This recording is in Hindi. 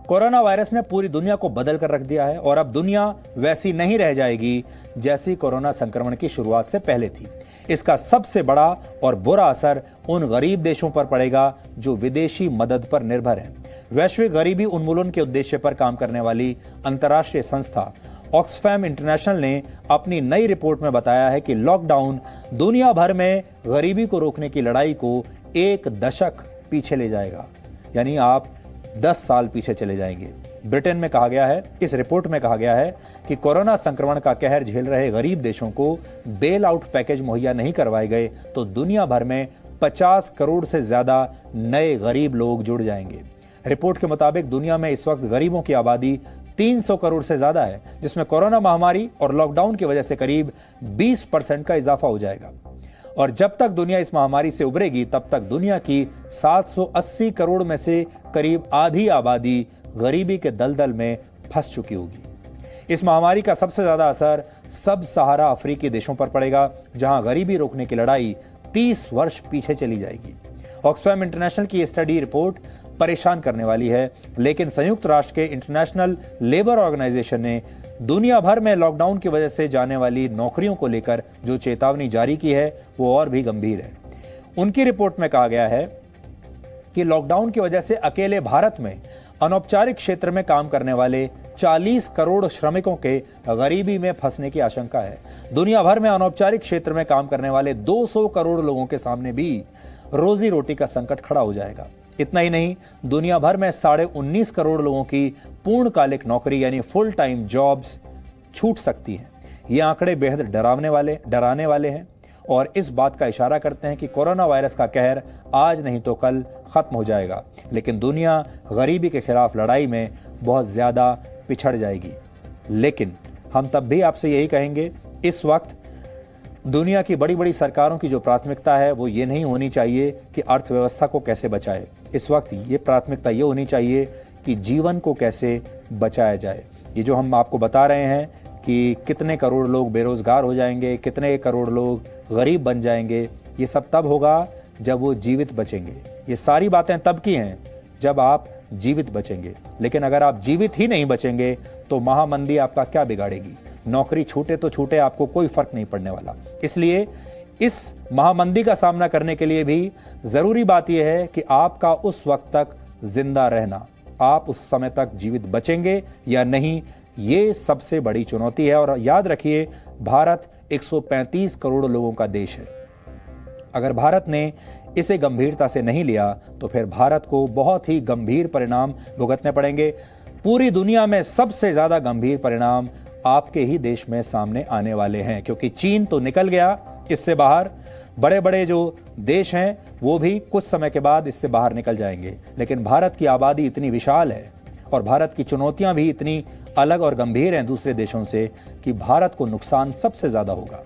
कोरोना वायरस ने पूरी दुनिया को बदल कर रख दिया है और अब दुनिया वैसी नहीं रह जाएगी जैसी कोरोना संक्रमण की शुरुआत से पहले थी। इसका सबसे बड़ा और बुरा असर उन गरीब देशों पर पड़ेगा जो विदेशी मदद पर निर्भर हैं। वैश्विक गरीबी उन्मूलन के उद्देश्य पर काम करने वाली अंतर्राष्ट्रीय संस्था ऑक्सफैम इंटरनेशनल ने अपनी नई रिपोर्ट में बताया है कि लॉकडाउन दुनिया भर में गरीबी को रोकने की लड़ाई को 1 दशक पीछे ले जाएगा, यानी आप 10 साल पीछे चले जाएंगे। ब्रिटेन में कहा गया है, इस रिपोर्ट में कहा गया है कि कोरोना संक्रमण का कहर झेल रहे गरीब देशों को बेल आउट पैकेज मुहैया नहीं करवाए गए तो दुनिया भर में 50 करोड़ से ज्यादा नए गरीब लोग जुड़ जाएंगे। रिपोर्ट के मुताबिक दुनिया में इस वक्त गरीबों की आबादी 300 करोड़ से ज्यादा है, जिसमें कोरोना महामारी और लॉकडाउन की वजह से करीब 20% का इजाफा हो जाएगा। और जब तक दुनिया इस महामारी से उभरेगी तब तक दुनिया की 780 करोड़ में से करीब आधी आबादी गरीबी के दलदल में फंस चुकी होगी। इस महामारी का सबसे ज्यादा असर सब सहारा अफ्रीकी देशों पर पड़ेगा, जहां गरीबी रोकने की लड़ाई 30 वर्ष पीछे चली जाएगी। ऑक्सफैम इंटरनेशनल की स्टडी रिपोर्ट परेशान करने वाली है, लेकिन संयुक्त राष्ट्र के इंटरनेशनल लेबर ऑर्गेनाइजेशन ने दुनिया भर में लॉकडाउन की वजह से जाने वाली नौकरियों को लेकर जो चेतावनी जारी की है वो और भी गंभीर है। उनकी रिपोर्ट में कहा गया है कि लॉकडाउन की वजह से अकेले भारत में अनौपचारिक क्षेत्र में काम करने वाले 40 करोड़ श्रमिकों के गरीबी में फंसने की आशंका है। दुनिया भर में अनौपचारिक क्षेत्र में काम करने वाले 200 करोड़ लोगों के सामने भी रोजी रोटी का संकट खड़ा हो जाएगा। इतना ही नहीं, दुनिया भर में 19.5 करोड़ लोगों की पूर्णकालिक नौकरी यानी फुल टाइम जॉब्स छूट सकती हैं। ये आंकड़े बेहद डराने वाले हैं और इस बात का इशारा करते हैं कि कोरोना वायरस का कहर आज नहीं तो कल खत्म हो जाएगा, लेकिन दुनिया गरीबी के खिलाफ लड़ाई में बहुत ज्यादा पिछड़ जाएगी। लेकिन हम तब भी आपसे यही कहेंगे, इस वक्त दुनिया की बड़ी बड़ी सरकारों की जो प्राथमिकता है वो ये नहीं होनी चाहिए कि अर्थव्यवस्था को कैसे बचाए। इस वक्त ये प्राथमिकता ये होनी चाहिए कि जीवन को कैसे बचाया जाए। ये जो हम आपको बता रहे हैं कि कितने करोड़ लोग बेरोजगार हो जाएंगे, कितने करोड़ लोग गरीब बन जाएंगे, ये सब तब होगा जब वो जीवित बचेंगे। ये सारी बातें तब की हैं जब आप जीवित बचेंगे। लेकिन अगर आप जीवित ही नहीं बचेंगे तो महामंदी आपका क्या बिगाड़ेगी। नौकरी छूटे तो छूटे, आपको कोई फर्क नहीं पड़ने वाला। इसलिए इस महामंदी का सामना करने के लिए भी जरूरी बात यह है कि आपका उस वक्त तक जिंदा रहना, आप उस समय तक जीवित बचेंगे या नहीं, ये सबसे बड़ी चुनौती है। और याद रखिए, भारत 135 करोड़ लोगों का देश है। अगर भारत ने इसे गंभीरता से नहीं लिया तो फिर भारत को बहुत ही गंभीर परिणाम भुगतने पड़ेंगे। पूरी दुनिया में सबसे ज्यादा गंभीर परिणाम आपके ही देश में सामने आने वाले हैं, क्योंकि चीन तो निकल गया इससे बाहर। बड़े बड़े जो देश हैं वो भी कुछ समय के बाद इससे बाहर निकल जाएंगे, लेकिन भारत की आबादी इतनी विशाल है और भारत की चुनौतियां भी इतनी अलग और गंभीर हैं दूसरे देशों से कि भारत को नुकसान सबसे ज्यादा होगा।